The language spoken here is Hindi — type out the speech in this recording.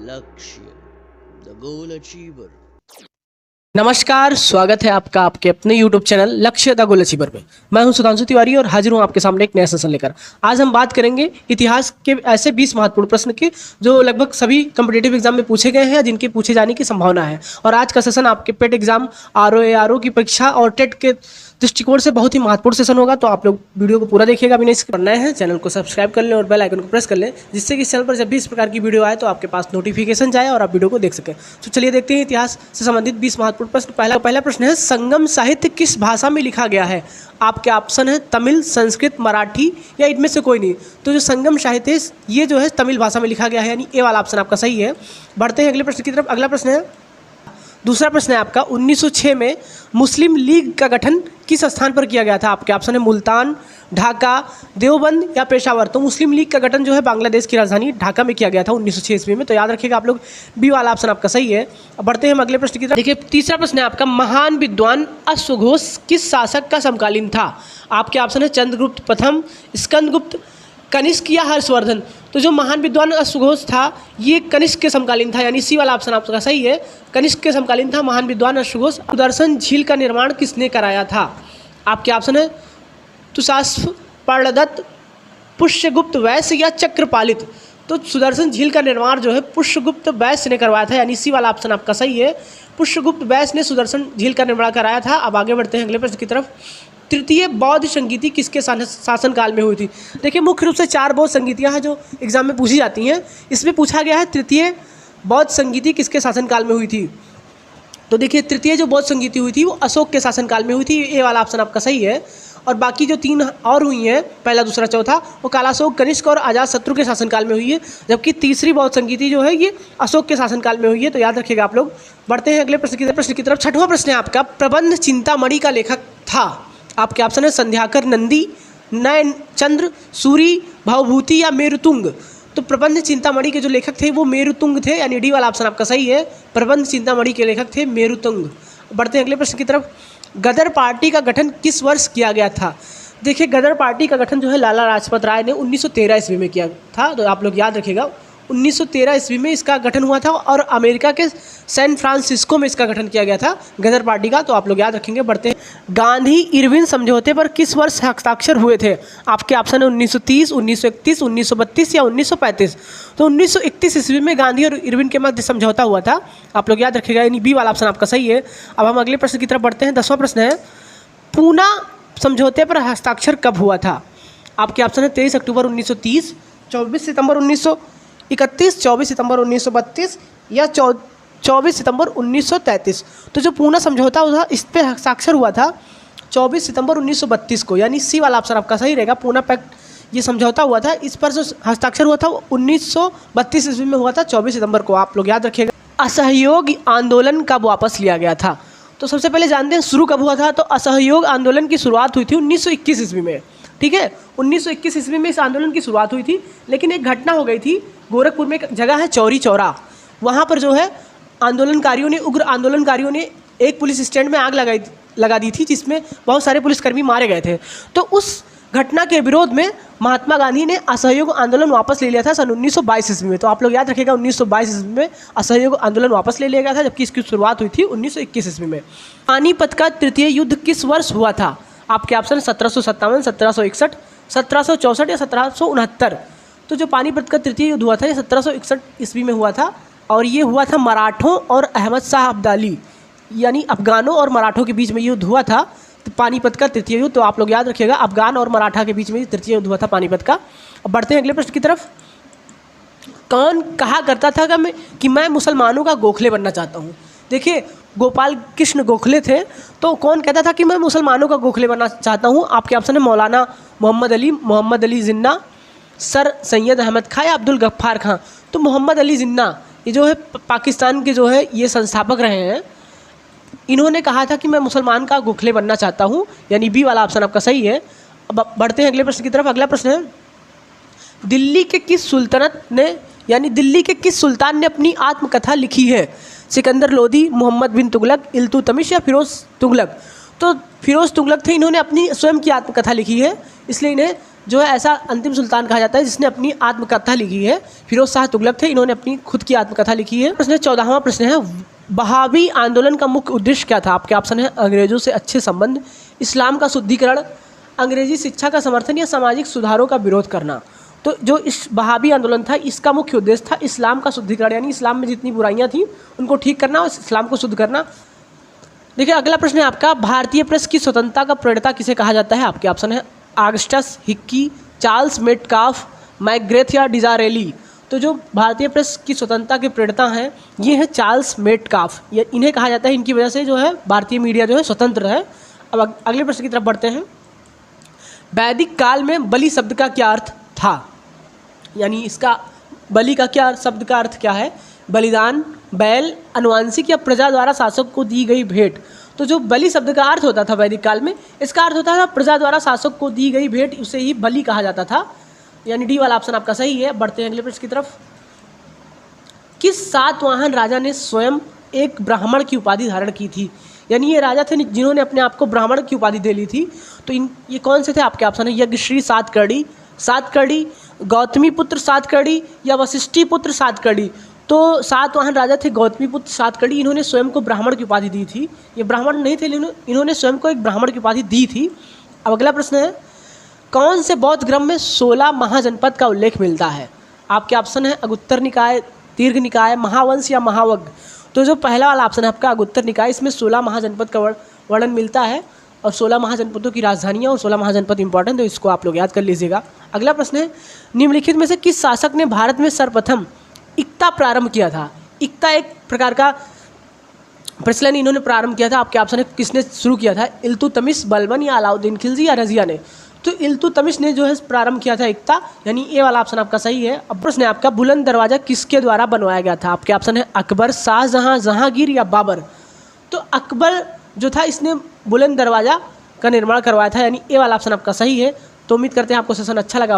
लक्ष्य द गोल अचीवर। नमस्कार, स्वागत है आपका आपके अपने YouTube चैनल लक्ष्य द गोल अचीवर में। मैं हूं सुधांशु तिवारी और हाजिर हूं आपके सामने एक नया सेशन लेकर। आज हम बात करेंगे इतिहास के ऐसे 20 महत्वपूर्ण प्रश्न की जो लगभग सभी कॉम्पिटिटिव एग्जाम में पूछे गए हैं या जिनके पूछे जाने की संभावना है। और आज का सेशन आपके पेट एग्जाम, आरओ की परीक्षा और टेट के दृष्टिकोण से बहुत ही महत्वपूर्ण सेशन होगा, तो आप लोग वीडियो को पूरा देखिएगा। अभी नहीं नए हैं चैनल को सब्सक्राइब कर लें और बेल आइकन को प्रेस कर लें, जिससे कि इस चैनल पर जब भी इस प्रकार की वीडियो आए तो आपके पास नोटिफिकेशन जाए और आप वीडियो को देख सकें। तो चलिए देखते हैं इतिहास से संबंधित 20 महत्वपूर्ण प्रश्न। पहला प्रश्न है, संगम साहित्य किस भाषा में लिखा गया है? आपके ऑप्शन है तमिल, संस्कृत, मराठी या इनमें से कोई नहीं। तो जो संगम साहित्य है ये जो है तमिल भाषा में लिखा गया है, यानी ए वाला ऑप्शन आपका सही है। बढ़ते हैं अगले प्रश्न की तरफ। अगला प्रश्न है, दूसरा प्रश्न है आपका, 1906 में मुस्लिम लीग का गठन किस स्थान पर किया गया था? आपके ऑप्शन है मुल्तान, ढाका, देवबंद या पेशावर। तो मुस्लिम लीग का गठन जो है बांग्लादेश की राजधानी ढाका में किया गया था 1906 ईस्वी में। तो याद रखिएगा आप लोग, बी वाला ऑप्शन आपका सही है। अब बढ़ते हैं हम अगले प्रश्न की तरफ। देखिए, तीसरा प्रश्न है आपका, महान विद्वान अश्वघोष किस शासक का समकालीन था? आपके ऑप्शन है चंद्रगुप्त प्रथम, स्कंदगुप्त, कनिष्क या हर्षवर्धन। तो जो महान विद्वान अश्वघोष था ये कनिष्क के समकालीन था, यानी सी वाला ऑप्शन आपका सही है। कनिष्क के समकालीन था महान विद्वान अश्वघोष। सुदर्शन झील का निर्माण किसने कराया था? आपके ऑप्शन है तुषास्फ, पर्णदत्त, पुष्यगुप्त वैश्य या चक्रपालित। तो सुदर्शन झील का निर्माण जो है पुष्यगुप्त वैश्य ने करवाया था, यानी सी वाला ऑप्शन आपका सही है। पुष्यगुप्त वैश्य ने सुदर्शन झील का निर्माण कराया था। अब आगे बढ़ते हैं अगले प्रश्न की तरफ। तृतीय बौद्ध संगीति किसके शासनकाल में हुई थी? देखिए, मुख्य रूप से 4 बौद्ध संगीतियाँ हैं जो एग्जाम में पूछी जाती हैं। इसमें पूछा गया है तृतीय बौद्ध संगीति किसके शासनकाल में हुई थी? तो देखिए, तृतीय जो बौद्ध संगीति हुई थी वो अशोक के शासनकाल में हुई थी। ये वाला ऑप्शन आपका सही है। और बाकी जो 3 और हुई हैं, पहला, दूसरा, चौथा, वो कालाशोक, कनिष्क और अजातशत्रु के शासनकाल में हुई है। जबकि तीसरी बौद्ध संगीति जो है ये अशोक के शासनकाल में हुई है। तो याद रखिएगा आप लोग। बढ़ते हैं अगले प्रश्न की तरफ। छठवां प्रश्न है आपका, प्रबंध चिंतामणि का लेखक था? आपके ऑप्शन है संध्याकर नंदी, नयन चंद्र, सूरी, भवभूति या मेरुतुंग। तो प्रबंध चिंतामणि के जो लेखक थे वो मेरुतुंग थे, यानी डी वाला ऑप्शन आपका सही है। प्रबंध चिंतामणि के लेखक थे मेरुतुंग। बढ़ते हैं अगले प्रश्न की तरफ। गदर पार्टी का गठन किस वर्ष किया गया था? देखिए, गदर पार्टी का गठन जो है लाला लाजपत राय ने 1913 ईस्वी में किया था। तो आप लोग याद रखिएगा, 1913 ईस्वी में इसका गठन हुआ था और अमेरिका के सैन फ्रांसिस्को में इसका गठन किया गया था गदर पार्टी का। तो आप लोग याद रखेंगे। बढ़ते हैं, गांधी इरविन समझौते पर किस वर्ष हस्ताक्षर हुए थे? आपके ऑप्शन है 1930, 1931, 1932 या 1935। तो 1931 ईस्वी में गांधी और इरविन के मध्य समझौता हुआ था। आप लोग याद रखिएगा, यानी बी वाला ऑप्शन आपका सही है। अब हम अगले प्रश्न की तरफ बढ़ते हैं। 10वां प्रश्न है, पूना समझौते पर हस्ताक्षर कब हुआ था? आपके ऑप्शन है 23 अक्टूबर 1930, 24 सितंबर 1931, 24 सितंबर 1932 या 24 सितंबर 1933। तो जो पूना समझौता था इस पर हस्ताक्षर हुआ था 24 सितंबर 1932 को, यानी सी वाला ऑप्शन आपका सही रहेगा। पूना पैक्ट ये समझौता हुआ था, इस पर जो हस्ताक्षर हुआ था वो 1932 ईस्वी में हुआ था 24 सितंबर को। आप लोग याद रखिएगा। असहयोग आंदोलन कब वापस लिया गया था? तो सबसे पहले जानते हैं शुरू कब हुआ था। तो असहयोग आंदोलन की शुरुआत हुई थी 1921 ईस्वी में। ठीक है, 1921 ईस्वी में इस आंदोलन की शुरुआत हुई थी, लेकिन एक घटना हो गई थी। गोरखपुर में एक जगह है चौरी चौरा, वहाँ पर जो है उग्र आंदोलनकारियों ने एक पुलिस स्टैंड में आग लगा दी थी, जिसमें बहुत सारे पुलिसकर्मी मारे गए थे। तो उस घटना के विरोध में महात्मा गांधी ने असहयोग आंदोलन वापस ले लिया था सन 1922 ईस्वी में। तो आप लोग याद रखिएगा, 1922 ईस्वी में असहयोग आंदोलन वापस ले लिया गया था, जबकि इसकी शुरुआत हुई थी 1921 ईस्वी में। पानीपत का तृतीय युद्ध किस वर्ष हुआ था? आपके ऑप्शन 1757, 1761, 1764 या 1769। तो जो पानीपत का तृतीय युद्ध हुआ था ये 1761 ईस्वी में हुआ था, और ये हुआ था मराठों और अहमद शाह अब्दाली, यानी अफगानों और मराठों के बीच में युद्ध हुआ था। तो पानीपत का तृतीय युद्ध, तो आप लोग याद रखिएगा, अफगान और मराठा के बीच में तृतीय युद्ध हुआ था पानीपत का। अब बढ़ते हैं अगले प्रश्न की तरफ। कौन कहा करता था कि मैं मुसलमानों का गोखले बनना चाहता हूँ? देखिए, गोपाल कृष्ण गोखले थे। तो कौन कहता था कि मैं मुसलमानों का गोखले बनना चाहता हूँ? आपके ऑप्शन है मौलाना मोहम्मद अली जिन्ना, सर सैयद अहमद खां या अब्दुल गफ्फार खां। तो मोहम्मद अली जिन्ना ये जो है पाकिस्तान के जो है ये संस्थापक रहे हैं। इन्होंने कहा था कि मैं मुसलमान का गोखले बनना चाहता हूँ, यानी बी वाला ऑप्शन आपका सही है। अब बढ़ते हैं अगले प्रश्न की तरफ। अगला प्रश्न है, दिल्ली के किस सुल्तान ने अपनी आत्मकथा लिखी है? सिकंदर लोदी, मोहम्मद बिन तुगलक, इल्तुतमिश या फिरोज़ तुगलक। तो फिरोज़ तुगलक थे, इन्होंने अपनी स्वयं की आत्मकथा लिखी है, इसलिए इन्हें जो है ऐसा अंतिम सुल्तान कहा जाता है जिसने अपनी आत्मकथा लिखी है। फिरोज शाह तुगलक थे, इन्होंने अपनी खुद की आत्मकथा लिखी है। प्रश्न 14वां प्रश्न है, वहाबी आंदोलन का मुख्य उद्देश्य क्या था? आपके ऑप्शन है अंग्रेजों से अच्छे संबंध, इस्लाम का शुद्धिकरण, अंग्रेजी शिक्षा का समर्थन या सामाजिक सुधारों का विरोध करना। तो जो इस वहाबी आंदोलन था इसका मुख्य उद्देश्य था इस्लाम का शुद्धिकरण, यानी इस्लाम में जितनी बुराइयां थी उनको ठीक करना और इस्लाम को शुद्ध करना। देखिए अगला प्रश्न है आपका, भारतीय प्रेस की स्वतंत्रता का प्रणेता किसे कहा जाता है? आपके ऑप्शन है ऑगस्टस हिक्की, चार्ल्स मेटकाफ, मैकग्रेथ या डिजारेली। तो जो भारतीय प्रेस की स्वतंत्रता के प्रणेता हैं ये हैं चार्ल्स मेटकाफ। ये इन्हें कहा जाता है, इनकी वजह से जो है भारतीय मीडिया जो है स्वतंत्र है। अब अगले प्रश्न की तरफ बढ़ते हैं। वैदिक काल में बलि शब्द का क्या अर्थ था? यानी इसका बलि का क्या शब्द का अर्थ क्या है? बलिदान, बैल, अनुवांशिक या प्रजा द्वारा शासक को दी गई भेंट। तो जो बलि शब्द का अर्थ होता था वैदिक काल में, इसका अर्थ होता था प्रजा द्वारा शासक को दी गई भेंट, उसे ही बलि कहा जाता था। यानी डी वाला ऑप्शन आपका सही है। बढ़ते हैं अगले प्रश्न की तरफ। किस सातवाहन राजा ने स्वयं एक ब्राह्मण की उपाधि धारण की थी? यानी ये राजा थे जिन्होंने अपने आप को ब्राह्मण की उपाधि दे ली थी। तो ये कौन से थे? आपके ऑप्शन है यज्ञश्री सातकर्णी, गौतमी पुत्र सातकर्णी या वशिष्ठी पुत्र सातकर्णी। तो सातवाहन राजा थे गौतमी पुत्र सातकर्णी, इन्होंने स्वयं को ब्राह्मण की उपाधि दी थी। ये ब्राह्मण नहीं थे, इन्होंने स्वयं को एक ब्राह्मण की उपाधि दी थी। अब अगला प्रश्न है, कौन से बौद्ध ग्रंथ में 16 महाजनपद का उल्लेख मिलता है? आपके ऑप्शन है अगुत्तर निकाय, दीर्घ निकाय, महावंश या महावग्ग। तो जो पहला वाला ऑप्शन है आपका अगुत्तर निकाय, इसमें 16 महाजनपद का वर्णन मिलता है और 16 महाजनपदों की राजधानियाँ और 16 महाजनपद इंपॉर्टेंट है, इसको आप लोग याद कर लीजिएगा। अगला प्रश्न है, निम्नलिखित में से किस शासक ने भारत में सर्वप्रथम इक्ता प्रारंभ किया था? इक्ता एक प्रकार का प्रचलन इन्होंने प्रारंभ किया था। आपके ऑप्शन है किसने शुरू किया था? इल्तुतमिश, बलबन या अलाउद्दीन खिलजी या रजिया ने। तो इल्तुतमिश ने जो है प्रारंभ किया था इक्ता, यानी ए वाला ऑप्शन आपका सही है। अब प्रश्न है आपका, बुलंद दरवाजा किसके द्वारा बनवाया गया था? आपके ऑप्शन है अकबर, शाहजहां, जहांगीर या बाबर। तो अकबर जो था इसने बुलंद दरवाजा का निर्माण करवाया था, यानी ए वाला ऑप्शन आपका सही है। तो उम्मीद करते हैं आपको सेशन अच्छा लगा।